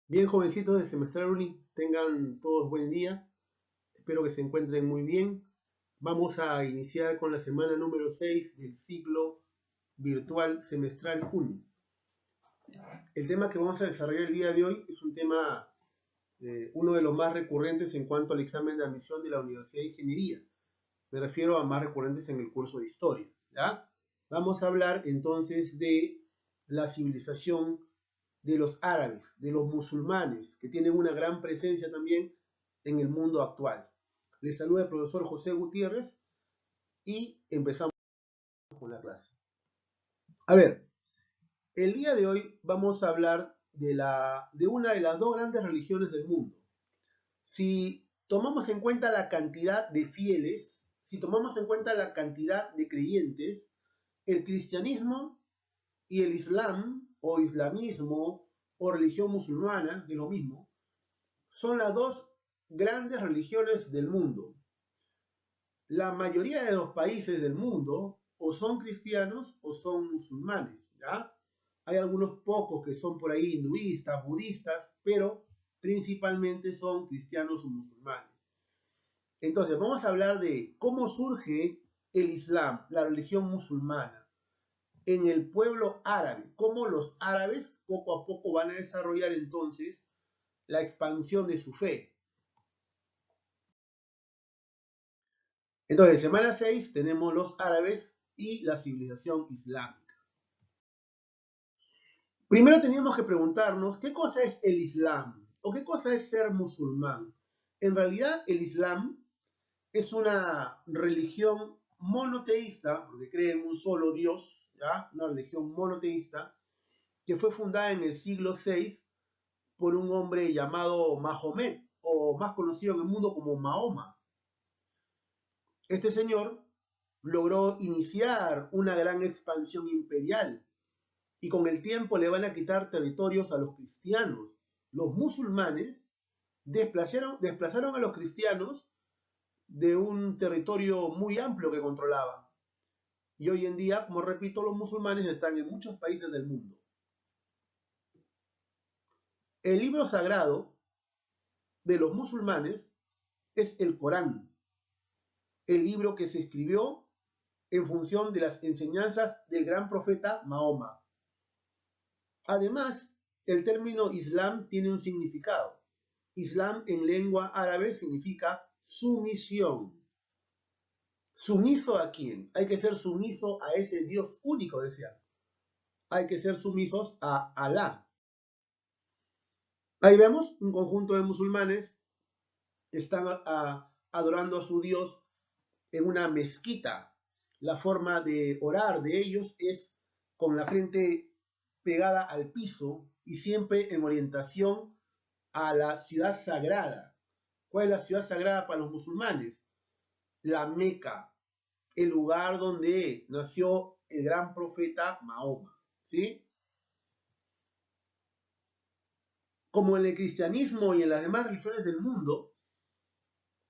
Bien, jovencitos de Semestral Uni, tengan todos buen día. Espero que se encuentren muy bien. Vamos a iniciar con la semana número 6 del ciclo virtual Semestral Uni. El tema que vamos a desarrollar el día de hoy es un tema, uno de los más recurrentes en cuanto al examen de admisión de la Universidad de Ingeniería. Me refiero a más recurrentes en el curso de Historia. ¿Ya? Vamos a hablar entonces de la civilización de los árabes, de los musulmanes, que tienen una gran presencia también en el mundo actual. Les saluda el profesor José Gutiérrez y empezamos con la clase. A ver, el día de hoy vamos a hablar de una de las dos grandes religiones del mundo. Si tomamos en cuenta la cantidad de fieles, si tomamos en cuenta la cantidad de creyentes, el cristianismo y el islam o islamismo o religión musulmana, que es lo mismo, son las dos grandes religiones del mundo. La mayoría de los países del mundo o son cristianos o son musulmanes, ¿ya? Hay algunos pocos que son por ahí hinduistas, budistas, pero principalmente son cristianos o musulmanes. Entonces, vamos a hablar de cómo surge el Islam, la religión musulmana, en el pueblo árabe, cómo los árabes poco a poco van a desarrollar entonces la expansión de su fe. Entonces, semana 6 tenemos los árabes y la civilización islámica. Primero teníamos que preguntarnos qué cosa es el Islam o qué cosa es ser musulmán. En realidad, el Islam es una religión monoteísta, porque cree en un solo Dios, ¿ya? Una religión monoteísta, que fue fundada en el siglo VI por un hombre llamado Mahomet, o más conocido en el mundo como Mahoma. Este señor logró iniciar una gran expansión imperial y con el tiempo le van a quitar territorios a los cristianos. Los musulmanes desplazaron a los cristianos de un territorio muy amplio que controlaban. Y hoy en día, como repito, los musulmanes están en muchos países del mundo. El libro sagrado de los musulmanes es el Corán, el libro que se escribió en función de las enseñanzas del gran profeta Mahoma. Además, el término Islam tiene un significado. Islam en lengua árabe significa sumisión. ¿Sumiso a quién? Hay que ser sumiso a ese Dios único, decía. Hay que ser sumisos a Alá. Ahí vemos un conjunto de musulmanes están adorando a su Dios en una mezquita. La forma de orar de ellos es con la frente pegada al piso y siempre en orientación a la ciudad sagrada. ¿Cuál es la ciudad sagrada para los musulmanes? La Meca, el lugar donde nació el gran profeta Mahoma. ¿Sí? Como en el cristianismo y en las demás religiones del mundo,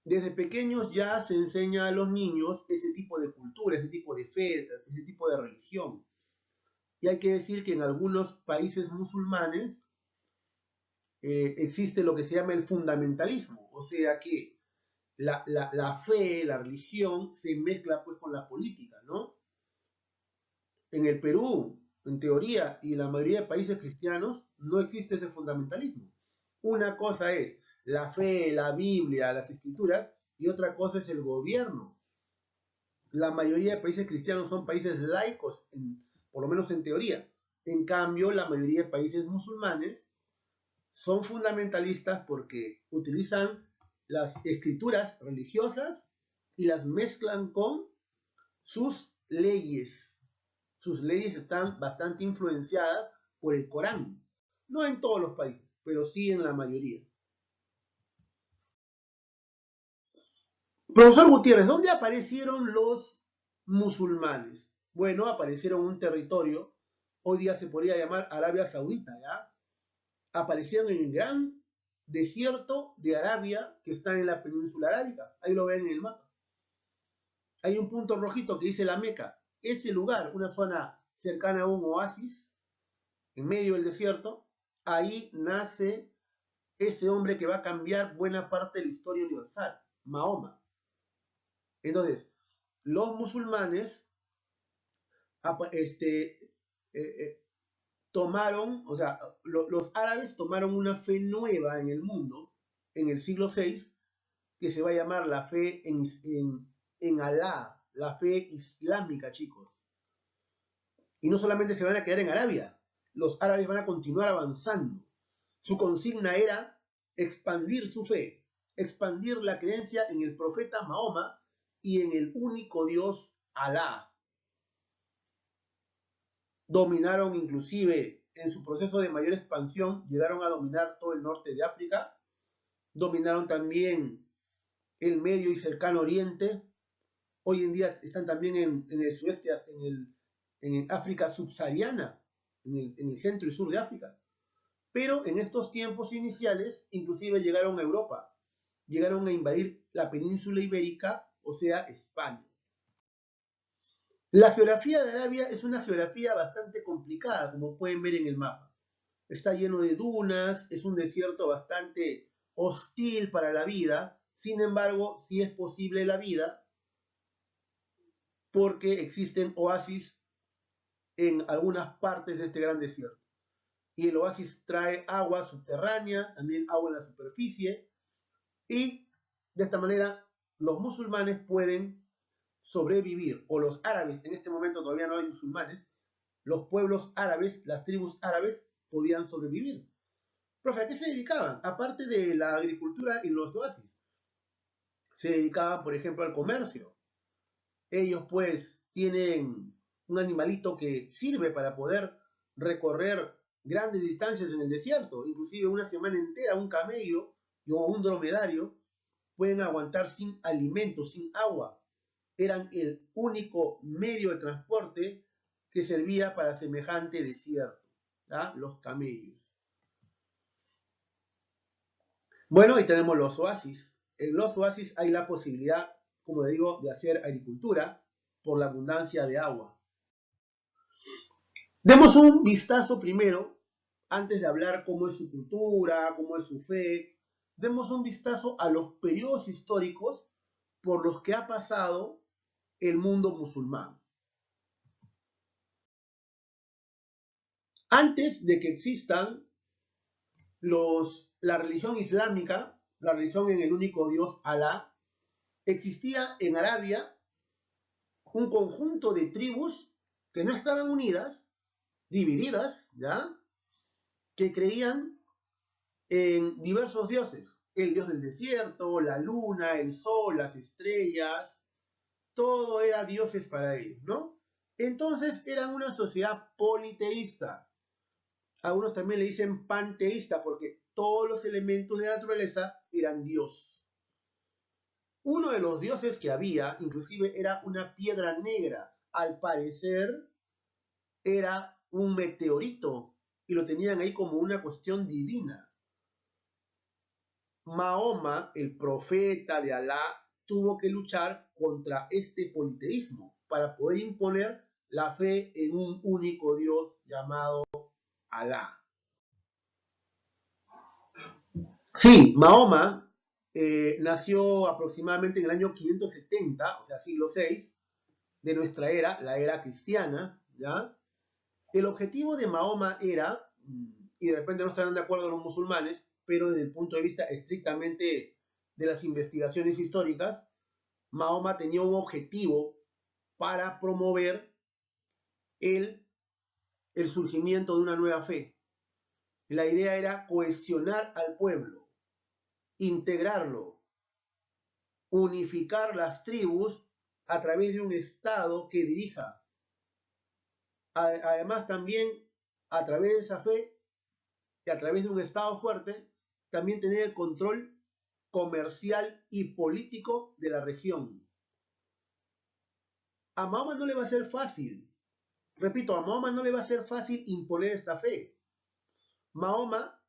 desde pequeños ya se enseña a los niños ese tipo de cultura, ese tipo de fe, ese tipo de religión. Y hay que decir que en algunos países musulmanes existe lo que se llama el fundamentalismo, o sea que la fe, la religión se mezcla pues con la política, ¿no? En el Perú, en teoría, y en la mayoría de países cristianos, no existe ese fundamentalismo. Una cosa es la fe, la Biblia, las escrituras, y otra cosa es el gobierno. La mayoría de países cristianos son países laicos, por lo menos en teoría. En cambio, la mayoría de países musulmanes son fundamentalistas porque utilizan las escrituras religiosas y las mezclan con sus leyes. Sus leyes están bastante influenciadas por el Corán. No en todos los países, pero sí en la mayoría. Profesor Gutiérrez, ¿dónde aparecieron los musulmanes? Bueno, aparecieron en un territorio, hoy día se podría llamar Arabia Saudita, ¿ya? Aparecieron en el gran desierto de Arabia que está en la península arábica. Ahí lo ven en el mapa. Hay un punto rojito que dice la Meca. Ese lugar, una zona cercana a un oasis, en medio del desierto, ahí nace ese hombre que va a cambiar buena parte de la historia universal, Mahoma. Entonces, los musulmanes este, tomaron, o sea, los árabes tomaron una fe nueva en el mundo en el siglo VI que se va a llamar la fe en Alá, la fe islámica, chicos. Y no solamente se van a quedar en Arabia, los árabes van a continuar avanzando. Su consigna era expandir su fe, expandir la creencia en el profeta Mahoma y en el único Dios Alá. Dominaron inclusive en su proceso de mayor expansión, llegaron a dominar todo el norte de África, dominaron también el Medio y Cercano Oriente, hoy en día están también en el sureste, en África subsahariana, en el centro y sur de África. Pero en estos tiempos iniciales, inclusive llegaron a Europa, llegaron a invadir la península ibérica, o sea, España. La geografía de Arabia es una geografía bastante complicada, como pueden ver en el mapa. Está lleno de dunas, es un desierto bastante hostil para la vida, sin embargo, sí es posible la vida porque existen oasis en algunas partes de este gran desierto. Y el oasis trae agua subterránea, también agua en la superficie, y de esta manera los musulmanes pueden sobrevivir, o los árabes, en este momento todavía no hay musulmanes, los pueblos árabes, las tribus árabes, podían sobrevivir. Profe, ¿a qué se dedicaban? Aparte de la agricultura y los oasis, se dedicaban, por ejemplo, al comercio. Ellos, pues, tienen un animalito que sirve para poder recorrer grandes distancias en el desierto, inclusive una semana entera, un camello o un dromedario pueden aguantar sin alimentos, sin agua. Eran el único medio de transporte que servía para semejante desierto, ¿ya? Los camellos. Bueno, y tenemos los oasis. En los oasis hay la posibilidad, como digo, de hacer agricultura por la abundancia de agua. Demos un vistazo primero, antes de hablar cómo es su cultura, cómo es su fe, demos un vistazo a los periodos históricos por los que ha pasado el mundo musulmán. Antes de que existan la religión islámica, la religión en el único Dios Alá, existía en Arabia un conjunto de tribus que no estaban unidas, divididas, ¿ya? Que creían en diversos dioses. El dios del desierto, la luna, el sol, las estrellas, todo era dioses para ellos, ¿no? Entonces eran una sociedad politeísta. Algunos también le dicen panteísta porque todos los elementos de la naturaleza eran Dios. Uno de los dioses que había, inclusive, era una piedra negra. Al parecer, era un meteorito y lo tenían ahí como una cuestión divina. Mahoma, el profeta de Alá, tuvo que luchar contra este politeísmo para poder imponer la fe en un único Dios llamado Alá. Sí, Mahoma nació aproximadamente en el año 570, o sea, siglo VI, de nuestra era, la era cristiana, ¿ya? El objetivo de Mahoma era, y de repente no estarán de acuerdo los musulmanes, pero desde el punto de vista estrictamente de las investigaciones históricas, Mahoma tenía un objetivo para promover el surgimiento de una nueva fe. La idea era cohesionar al pueblo, integrarlo, unificar las tribus a través de un Estado que dirija. Además, también a través de esa fe y a través de un Estado fuerte, también tener el control comercial y político de la región. A Mahoma no le va a ser fácil, repito, a Mahoma no le va a ser fácil imponer esta fe. Mahoma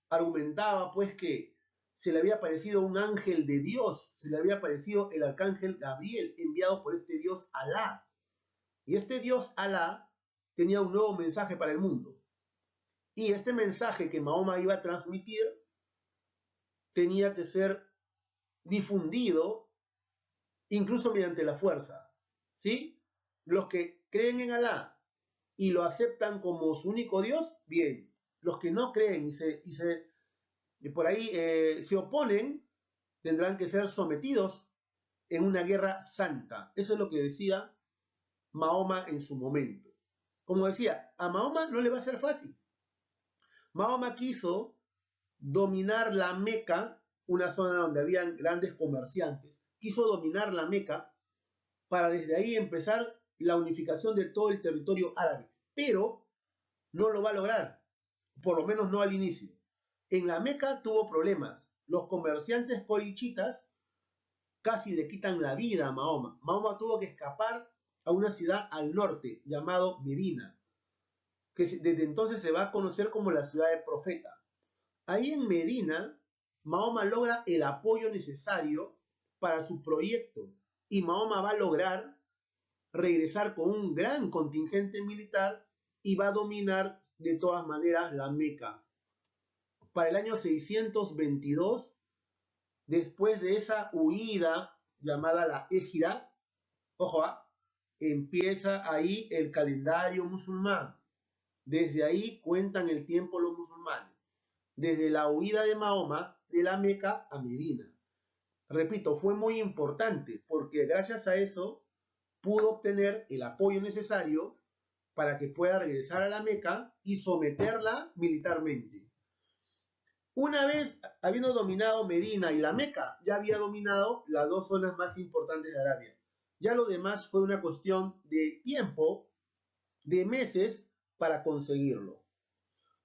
argumentaba pues que se le había aparecido un ángel de Dios, se le había aparecido el arcángel Gabriel enviado por este Dios Alá. Y este Dios Alá tenía un nuevo mensaje para el mundo. Y este mensaje que Mahoma iba a transmitir tenía que ser difundido incluso mediante la fuerza. ¿Sí? Los que creen en Alá y lo aceptan como su único Dios, bien. Los que no creen y por ahí se oponen, tendrán que ser sometidos en una guerra santa. Eso es lo que decía Mahoma en su momento. Como decía, a Mahoma no le va a ser fácil. Mahoma quiso dominar la Meca, una zona donde habían grandes comerciantes, quiso dominar la Meca para desde ahí empezar la unificación de todo el territorio árabe, pero no lo va a lograr, por lo menos no al inicio. En la Meca tuvo problemas. Los comerciantes corinchitas casi le quitan la vida a Mahoma. Mahoma tuvo que escapar a una ciudad al norte llamado Medina, que desde entonces se va a conocer como la ciudad del profeta. Ahí en Medina, Mahoma logra el apoyo necesario para su proyecto y Mahoma va a lograr regresar con un gran contingente militar y va a dominar de todas maneras la Meca. Para el año 622, después de esa huida llamada la Égira, ojo, empieza ahí el calendario musulmán. Desde ahí cuentan el tiempo los musulmanes. Desde la huida de Mahoma de la Meca a Medina. Repito, fue muy importante porque gracias a eso pudo obtener el apoyo necesario para que pueda regresar a la Meca y someterla militarmente. Una vez habiendo dominado Medina y la Meca, ya había dominado las dos zonas más importantes de Arabia. Ya lo demás fue una cuestión de tiempo, de meses, para conseguirlo.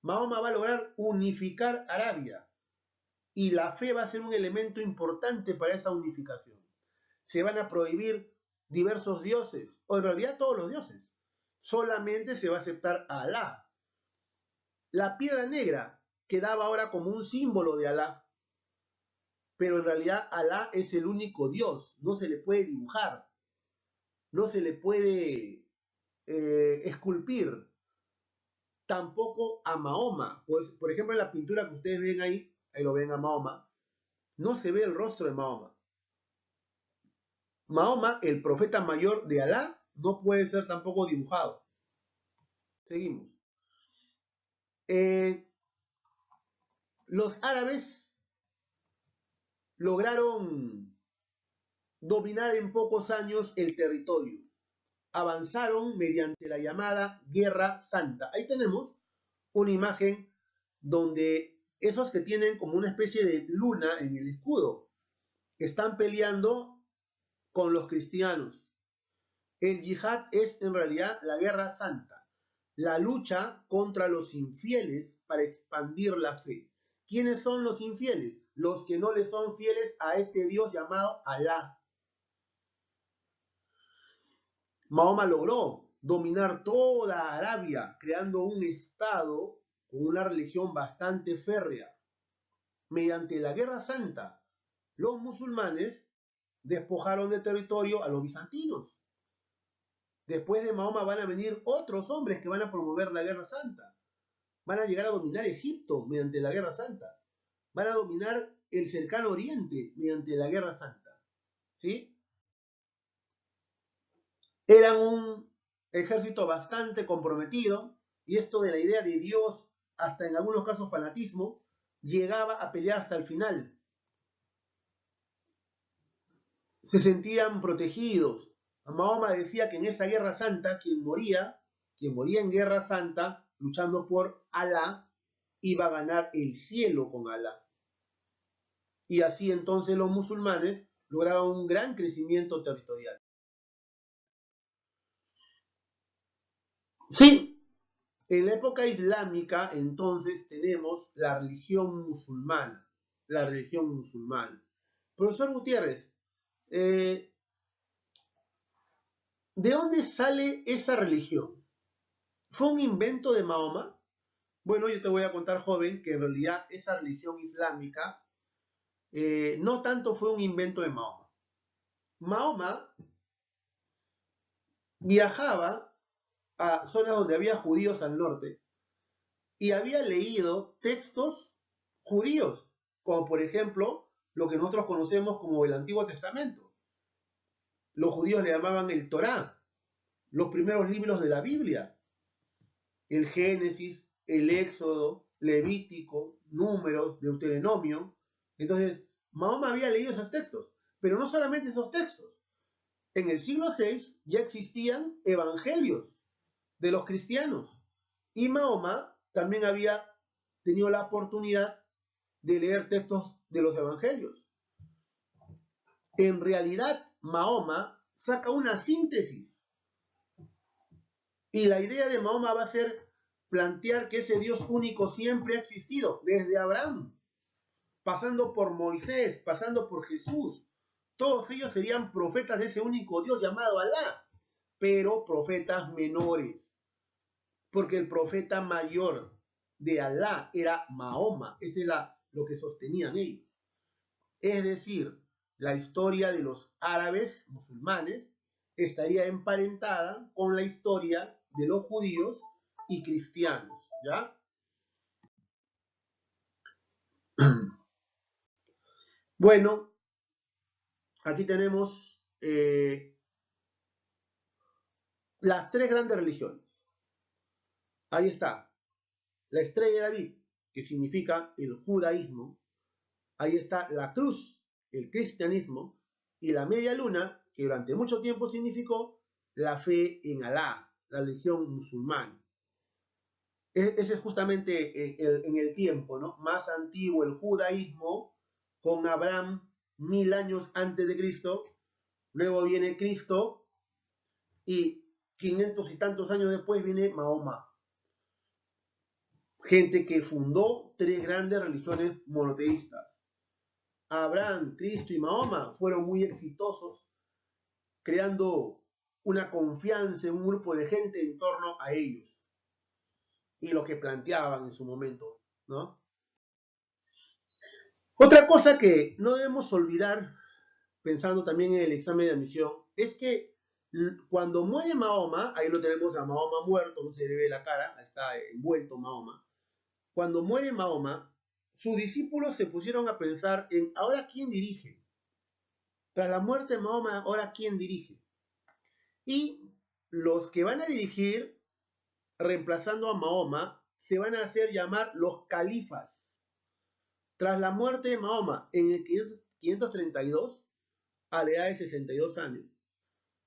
Mahoma va a lograr unificar Arabia y la fe va a ser un elemento importante para esa unificación. Se van a prohibir diversos dioses, o en realidad todos los dioses. Solamente se va a aceptar a Alá. La piedra negra quedaba ahora como un símbolo de Alá, pero en realidad Alá es el único Dios, no se le puede dibujar, no se le puede esculpir, tampoco a Mahoma. Pues, por ejemplo, en la pintura que ustedes ven ahí lo ven a Mahoma, no se ve el rostro de Mahoma. Mahoma, el profeta mayor de Alá, no puede ser tampoco dibujado. Seguimos. Los árabes lograron dominar en pocos años el territorio. Avanzaron mediante la llamada Guerra Santa. Ahí tenemos una imagen donde esos que tienen como una especie de luna en el escudo están peleando con los cristianos. El yihad es en realidad la Guerra Santa, la lucha contra los infieles para expandir la fe. ¿Quiénes son los infieles? Los que no le son fieles a este Dios llamado Alá. Mahoma logró dominar toda Arabia, creando un estado con una religión bastante férrea. Mediante la Guerra Santa, los musulmanes despojaron de territorio a los bizantinos. Después de Mahoma van a venir otros hombres que van a promover la Guerra Santa. Van a llegar a dominar Egipto mediante la Guerra Santa. Van a dominar el cercano Oriente mediante la Guerra Santa. ¿Sí? Eran un ejército bastante comprometido y esto de la idea de Dios, hasta en algunos casos fanatismo, llegaba a pelear hasta el final. Se sentían protegidos. Mahoma decía que en esa Guerra Santa, quien moría en Guerra Santa, luchando por Alá, iba a ganar el cielo con Alá. Y así entonces los musulmanes lograron un gran crecimiento territorial. Sí, en la época islámica entonces tenemos la religión musulmana. La religión musulmana. Profesor Gutiérrez, ¿de dónde sale esa religión? ¿Fue un invento de Mahoma? Bueno, yo te voy a contar, joven, que en realidad esa religión islámica no tanto fue un invento de Mahoma. Mahoma viajaba a zonas donde había judíos al norte y había leído textos judíos como por ejemplo lo que nosotros conocemos como el Antiguo Testamento. Los judíos le llamaban el Torá, los primeros libros de la Biblia, el Génesis, el Éxodo, Levítico, Números, Deuteronomio. Entonces, Mahoma había leído esos textos, pero no solamente esos textos. En el siglo VI ya existían evangelios de los cristianos y Mahoma también había tenido la oportunidad de leer textos de los evangelios. En realidad, Mahoma saca una síntesis y la idea de Mahoma va a ser plantear que ese Dios único siempre ha existido, desde Abraham, pasando por Moisés, pasando por Jesús. Todos ellos serían profetas de ese único Dios llamado Alá, pero profetas menores, porque el profeta mayor de Alá era Mahoma. Eso era lo que sostenían ellos. Es decir, la historia de los árabes musulmanes estaría emparentada con la historia de los judíos y cristianos, ¿ya? Bueno, aquí tenemos las tres grandes religiones. Ahí está, la estrella de David, que significa el judaísmo. Ahí está la cruz, el cristianismo, y la media luna, que durante mucho tiempo significó la fe en Alá, la religión musulmana. Ese es justamente en el tiempo, ¿no? Más antiguo el judaísmo, con Abraham 1000 años antes de Cristo, luego viene Cristo y 500 y tantos años después viene Mahoma. Gente que fundó tres grandes religiones monoteístas. Abraham, Cristo y Mahoma fueron muy exitosos, creando una confianza en un grupo de gente en torno a ellos y lo que planteaban en su momento, ¿no? Otra cosa que no debemos olvidar, pensando también en el examen de admisión, es que cuando muere Mahoma, ahí lo tenemos a Mahoma muerto, no se le ve la cara, está envuelto Mahoma. Cuando muere Mahoma, sus discípulos se pusieron a pensar en, ¿ahora quién dirige? Tras la muerte de Mahoma, ¿ahora quién dirige? Y los que van a dirigir, reemplazando a Mahoma, se van a hacer llamar los califas. Tras la muerte de Mahoma, en el 532, a la edad de 62 años,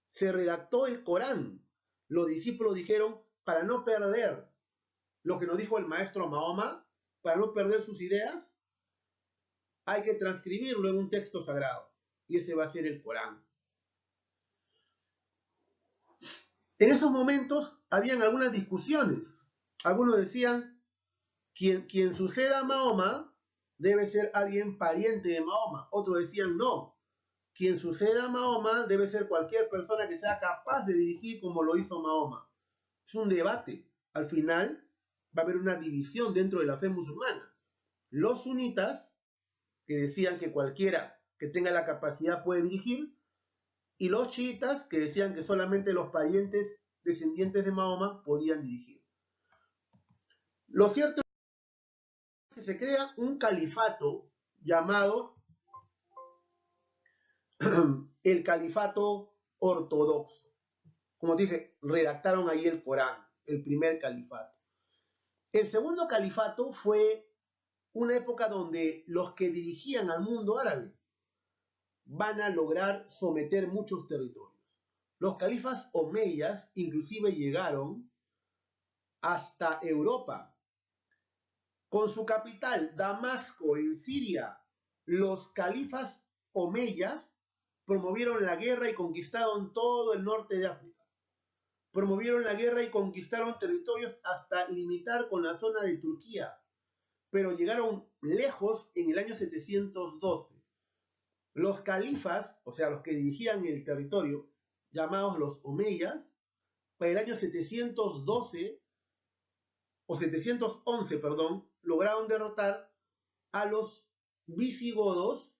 se redactó el Corán. Los discípulos dijeron, para no perder lo que nos dijo el maestro Mahoma, para no perder sus ideas, hay que transcribirlo en un texto sagrado. Y ese va a ser el Corán. En esos momentos habían algunas discusiones. Algunos decían, quien suceda a Mahoma debe ser alguien pariente de Mahoma. Otros decían, no, quien suceda a Mahoma debe ser cualquier persona que sea capaz de dirigir como lo hizo Mahoma. Es un debate. Al final va a haber una división dentro de la fe musulmana. Los sunitas, que decían que cualquiera que tenga la capacidad puede dirigir, y los chiitas, que decían que solamente los parientes descendientes de Mahoma podían dirigir. Lo cierto es que se crea un califato llamado el califato ortodoxo. Como dije, redactaron ahí el Corán, el primer califato. El segundo califato fue una época donde los que dirigían al mundo árabe van a lograr someter muchos territorios. Los califas omeyas inclusive llegaron hasta Europa. Con su capital, Damasco, en Siria, los califas omeyas promovieron la guerra y conquistaron todo el norte de África. Promovieron la guerra y conquistaron territorios hasta limitar con la zona de Turquía, pero llegaron lejos en el año 712. Los califas, o sea, los que dirigían el territorio, llamados los omeyas, para el año 712 o 711, perdón, lograron derrotar a los visigodos,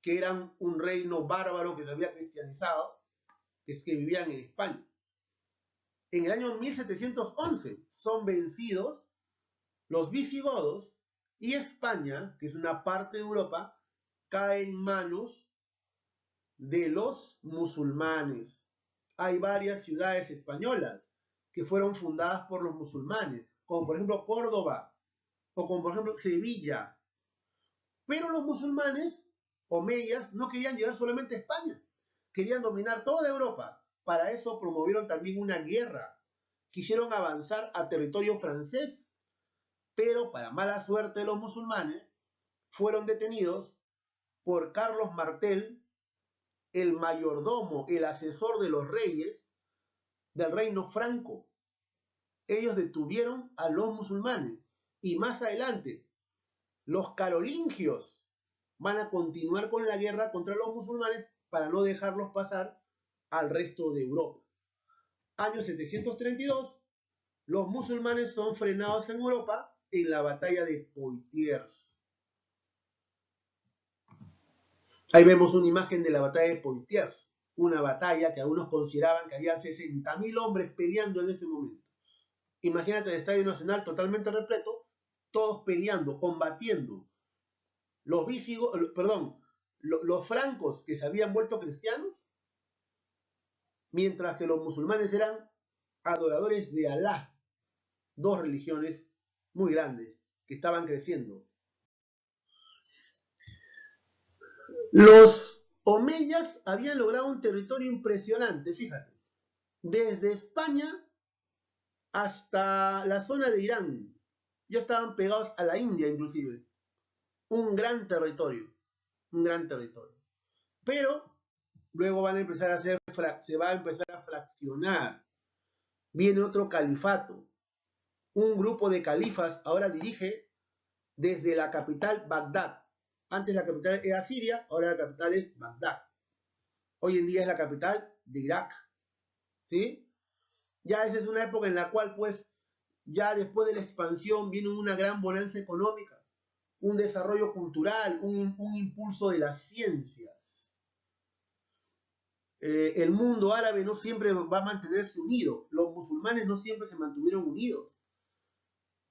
que eran un reino bárbaro que se había cristianizado, que vivían en España. En el año 1711 son vencidos los visigodos Y España, que es una parte de Europa, cae en manos de los musulmanes. Hay varias ciudades españolas que fueron fundadas por los musulmanes, como por ejemplo Córdoba, o como por ejemplo Sevilla. Pero los musulmanes, omeyas, no querían llegar solamente a España, querían dominar toda Europa. Para eso promovieron también una guerra. Quisieron avanzar a territorio francés, pero para mala suerte de los musulmanes, fueron detenidos por Carlos Martel, el mayordomo, el asesor de los reyes del reino franco. Ellos detuvieron a los musulmanes y más adelante los carolingios van a continuar con la guerra contra los musulmanes para no dejarlos pasar al resto de Europa. Año 732, los musulmanes son frenados en Europa en la batalla de Poitiers. Ahí vemos una imagen de la batalla de Poitiers, una batalla que algunos consideraban que habían 60.000 hombres peleando en ese momento. Imagínate el Estadio Nacional totalmente repleto, todos peleando, combatiendo. Los los francos que se habían vuelto cristianos, mientras que los musulmanes eran adoradores de Alá, dos religiones muy grandes que estaban creciendo. Los omeyas habían logrado un territorio impresionante, fíjate, desde España hasta la zona de Irán. Ya estaban pegados a la India inclusive. Un gran territorio, un gran territorio. Pero luego van a empezar a se va a empezar a fraccionar. Viene otro califato. Un grupo de califas ahora dirige desde la capital Bagdad. Antes la capital era Siria, ahora la capital es Bagdad. Hoy en día es la capital de Irak. ¿Sí? Ya esa es una época en la cual, pues, ya después de la expansión viene una gran bonanza económica, un desarrollo cultural, un impulso de las ciencias. El mundo árabe no siempre va a mantenerse unido. Los musulmanes no siempre se mantuvieron unidos.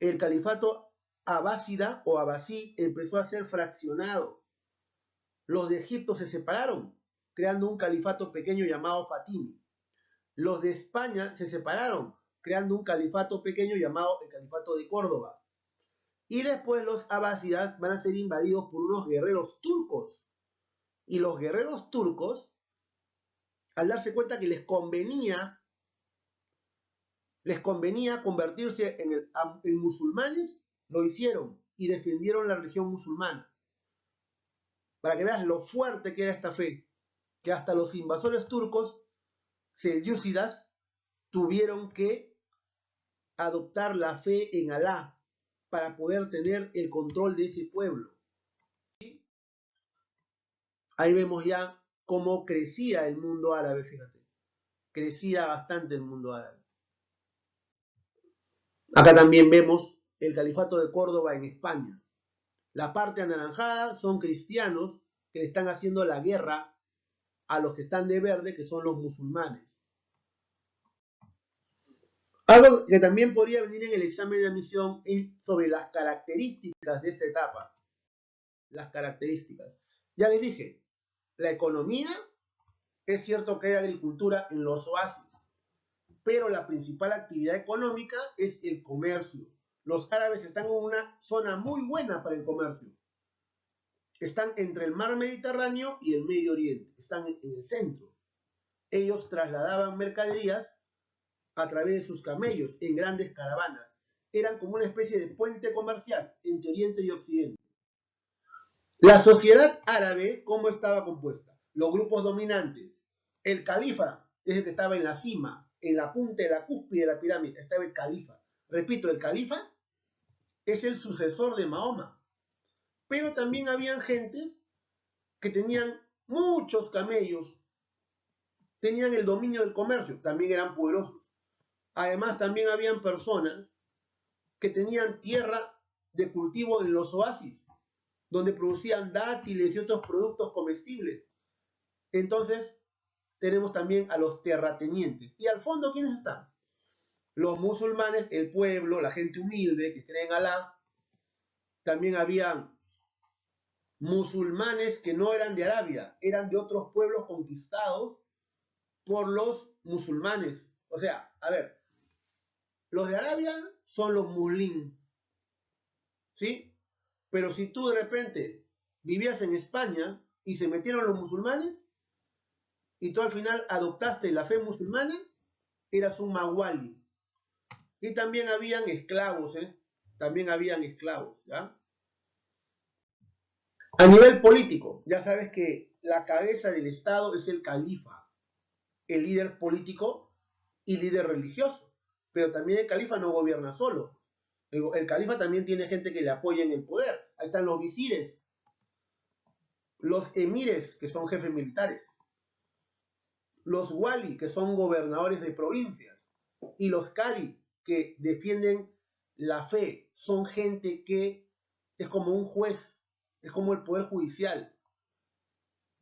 El califato abásida o abasí empezó a ser fraccionado. Los de Egipto se separaron, creando un califato pequeño llamado Fatimi. Los de España se separaron, creando un califato pequeño llamado el califato de Córdoba. Y después los abásidas van a ser invadidos por unos guerreros turcos. Y los guerreros turcos, al darse cuenta que les convenía convertirse en musulmanes, lo hicieron y defendieron la religión musulmana. Para que veas lo fuerte que era esta fe, que hasta los invasores turcos selyúcidas tuvieron que adoptar la fe en Alá para poder tener el control de ese pueblo. ¿Sí? Ahí vemos ya cómo crecía el mundo árabe, fíjate. Crecía bastante el mundo árabe. Acá también vemos el califato de Córdoba en España. La parte anaranjada son cristianos que le están haciendo la guerra a los que están de verde, que son los musulmanes. Algo que también podría venir en el examen de admisión es sobre las características de esta etapa. Las características. Ya les dije, la economía, es cierto que hay agricultura en los oasis, pero la principal actividad económica es el comercio. Los árabes están en una zona muy buena para el comercio. Están entre el mar Mediterráneo y el Medio Oriente, están en el centro. Ellos trasladaban mercaderías a través de sus camellos en grandes caravanas. Eran como una especie de puente comercial entre Oriente y Occidente. La sociedad árabe, ¿cómo estaba compuesta? Los grupos dominantes. El califa es el que estaba en la cima, en la punta de la cúspide de la pirámide, estaba el califa. Repito, el califa es el sucesor de Mahoma. Pero también habían gentes que tenían muchos camellos, tenían el dominio del comercio, también eran poderosos. Además, también habían personas que tenían tierra de cultivo en los oasis, donde producían dátiles y otros productos comestibles. Entonces, tenemos también a los terratenientes. Y al fondo, ¿quiénes están? Los musulmanes, el pueblo, la gente humilde que cree en Alá, También habían musulmanes que no eran de Arabia, eran de otros pueblos conquistados por los musulmanes. O sea, a ver, los de Arabia son los muslín, ¿sí? Pero si tú de repente vivías en España y se metieron los musulmanes y tú al final adoptaste la fe musulmana, eras un mawali. Y también habían esclavos, También habían esclavos, ¿ya? A nivel político, ya sabes que la cabeza del Estado es el califa, el líder político y líder religioso. Pero también el califa no gobierna solo. El califa también tiene gente que le apoya en el poder. Ahí están los visires, los emires, que son jefes militares, los wali, que son gobernadores de provincias, y los cari, que defienden la fe. Son gente que es como un juez, es como el poder judicial,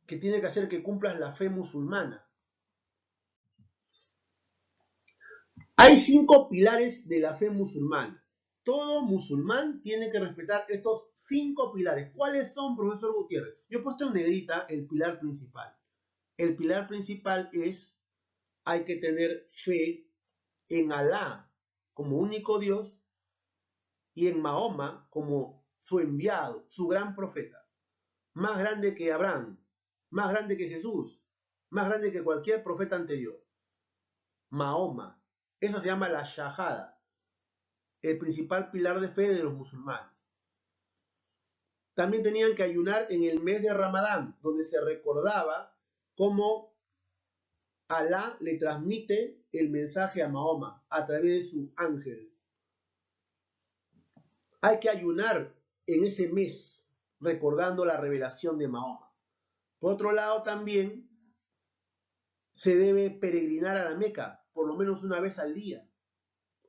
que tiene que hacer que cumplas la fe musulmana. Hay 5 pilares de la fe musulmana. Todo musulmán tiene que respetar estos 5 pilares. ¿Cuáles son, profesor Gutiérrez? Yo he puesto en negrita el pilar principal. El pilar principal es: hay que tener fe en Alá como único Dios y en Mahoma como su enviado, su gran profeta. Más grande que Abraham, más grande que Jesús, más grande que cualquier profeta anterior. Mahoma. Eso se llama la Shahada, el principal pilar de fe de los musulmanes. También tenían que ayunar en el mes de Ramadán, donde se recordaba cómo Alá le transmite el mensaje a Mahoma a través de su ángel. Hay que ayunar en ese mes, recordando la revelación de Mahoma. Por otro lado, también se debe peregrinar a la Meca por lo menos una vez al día.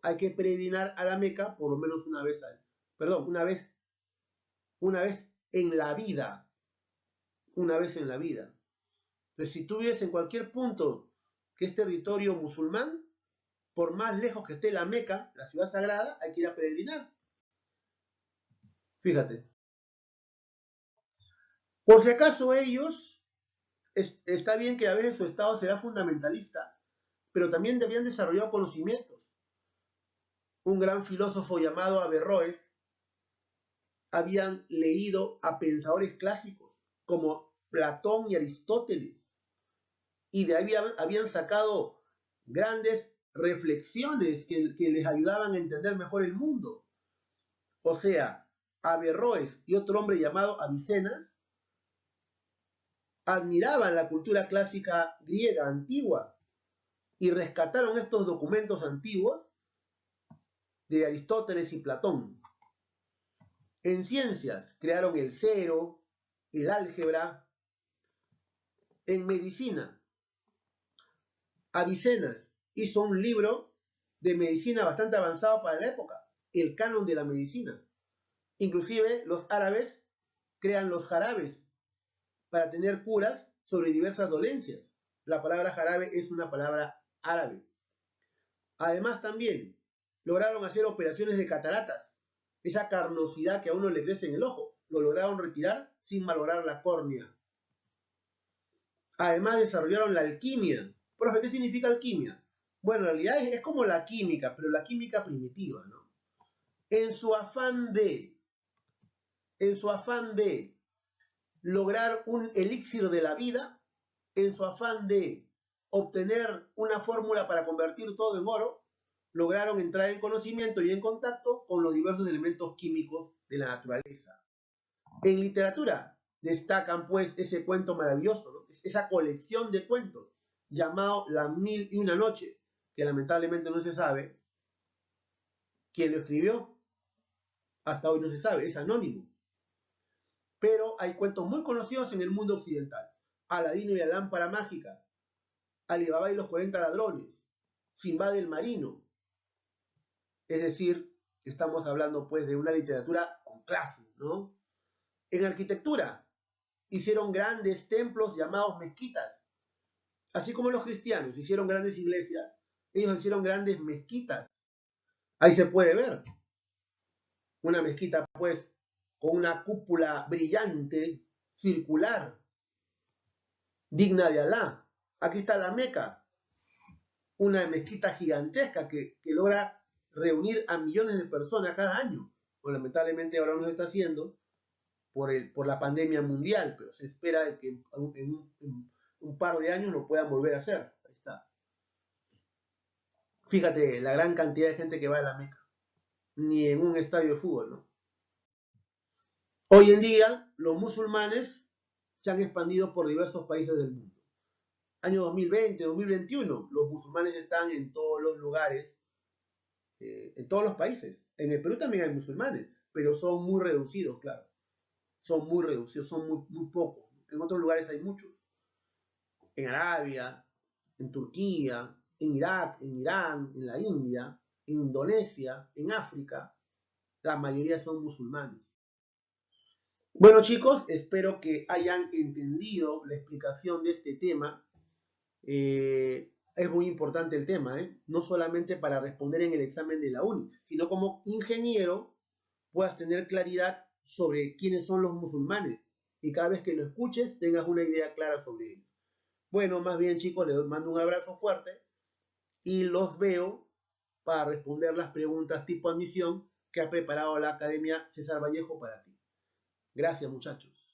Hay que peregrinar a la Meca por lo menos una vez en la vida. Una vez en la vida. Entonces, si tú vives en cualquier punto que es territorio musulmán, por más lejos que esté la Meca, la ciudad sagrada, hay que ir a peregrinar. Fíjate. Por si acaso ellos, está bien que a veces su estado será fundamentalista, pero también habían desarrollado conocimientos. Un gran filósofo llamado Averroes habían leído a pensadores clásicos como Platón y Aristóteles, y de ahí habían sacado grandes reflexiones que les ayudaban a entender mejor el mundo. O sea, Averroes y otro hombre llamado Avicennas admiraban la cultura clásica griega antigua y rescataron estos documentos antiguos de Aristóteles y Platón. En ciencias crearon el cero, el álgebra. En medicina, Avicennas hizo un libro de medicina bastante avanzado para la época, el canon de la medicina. Inclusive los árabes crean los jarabes para tener curas sobre diversas dolencias. La palabra jarabe es una palabra árabe. Además, también lograron hacer operaciones de cataratas. Esa carnosidad que a uno le crece en el ojo, lo lograron retirar sin malograr la córnea. Además, desarrollaron la alquimia. Profe, ¿qué significa alquimia? Bueno, en realidad es como la química, pero la química primitiva, ¿no? En su afán de lograr un elixir de la vida, en su afán de obtener una fórmula para convertir todo en oro, lograron entrar en conocimiento y en contacto con los diversos elementos químicos de la naturaleza. En literatura destacan pues ese cuento maravilloso, ¿no? Esa colección de cuentos llamado Las Mil y Una Noches, que lamentablemente no se sabe quién lo escribió. Hasta hoy no se sabe, es anónimo. Pero hay cuentos muy conocidos en el mundo occidental. Aladino y la lámpara mágica, Ali Baba y los 40 ladrones, Sinbad el marino. Es decir, estamos hablando pues de una literatura con clase, ¿no? En arquitectura hicieron grandes templos llamados mezquitas. Así como los cristianos hicieron grandes iglesias, ellos hicieron grandes mezquitas. Ahí se puede ver una mezquita pues con una cúpula brillante, circular, digna de Alá. Aquí está la Meca, una mezquita gigantesca que logra reunir a millones de personas cada año. Pues lamentablemente ahora no se está haciendo por la pandemia mundial, pero se espera que en un par de años lo puedan volver a hacer. Ahí está. Fíjate la gran cantidad de gente que va a la Meca, ni en un estadio de fútbol, ¿no? Hoy en día, los musulmanes se han expandido por diversos países del mundo. Año 2020, 2021, los musulmanes están en todos los lugares, en todos los países. En el Perú también hay musulmanes, pero son muy reducidos, claro. Son muy reducidos, son muy pocos. En otros lugares hay muchos. En Arabia, en Turquía, en Irak, en Irán, en la India, en Indonesia, en África, la mayoría son musulmanes. Bueno chicos, espero que hayan entendido la explicación de este tema. Es muy importante el tema, ¿eh? No solamente para responder en el examen de la uni, sino como ingeniero puedas tener claridad sobre quiénes son los musulmanes y cada vez que lo escuches tengas una idea clara sobre ellos. Bueno, más bien chicos, les mando un abrazo fuerte y los veo para responder las preguntas tipo admisión que ha preparado la Academia César Vallejo para ti. Gracias muchachos.